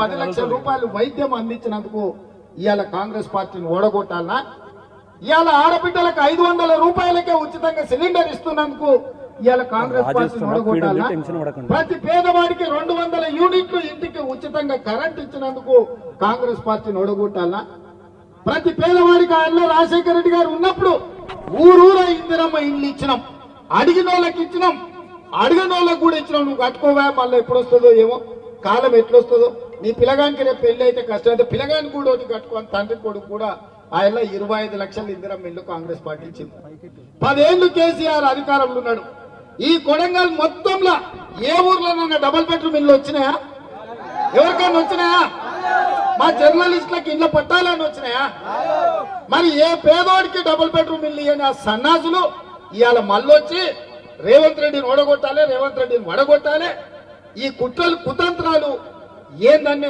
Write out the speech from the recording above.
10 లక్షల రూపాయలు వైద్యం అందించినందుకు ఇవాళ కాంగ్రెస్ పార్టీని ఓడగొట్టాలనా? ఇవాళ ఆడబిడ్డలకు 500 రూపాయలకే ఉచితంగా సిలిండర్ ఇస్తున్నందుకు ఇవాళ కాంగ్రెస్ పార్టీని ఓడగొట్టాలనా? ప్రతి పేదవాడికి 200 యూనిట్లు ఇంటికి ఉచితంగా కరెంట్ ఇచ్చినందుకు కాంగ్రెస్ పార్టీని ఓడగొట్టాలనా? ప్రతి పేదవాడికి అల్ల రాజశేఖర రెడ్డి గారు ఉన్నప్పుడు ఊరూరా ఇందిరమ్మ ఇల్లు ఇచ్చినాం, అడిగిన వాళ్ళకి ఇచ్చినాం, అడిగిన వాళ్ళకి కూడా ఇచ్చినాం. నువ్వు కట్టుకోవా, మళ్ళీ ఎప్పుడు వస్తుందో ఏమో, కాలం ఎట్లొస్తుందో. నీ పిల్లగానికి రేపు పెళ్లి అయితే కష్టం అయితే పిల్లగానికి కూడా ఒకటి కట్టుకోని తండ్రి కొడుకు కూడా ఆయన 25 లక్షల ఇందిరమ్మ ఇల్లు కాంగ్రెస్ పార్టీ ఇచ్చింది. 10 ఏళ్లు కేసీఆర్ అధికారంలో ఉన్నాడు. ఈ కొడంగల్ మొత్తంలో ఏ ఊర్లోనన్నా డబుల్ బెడ్రూమ్ ఇల్లు వచ్చినాయా? ఎవరికైనా వచ్చినాయా? మా జర్నలిస్టులకు ఇళ్ళ పట్టాలని వచ్చినాయా? మరి ఏ పేదోడికి డబుల్ బెడ్రూమ్ ఇల్లు ఇయ్యని ఆ సన్నాసులు ఇవాళ మళ్ళొచ్చి రేవంత్ రెడ్డిని ఓడగొట్టాలి, రేవంత్ రెడ్డిని వడగొట్టాలి. ఈ కుట్రలు కుతంత్రాలు ఏందన్నీ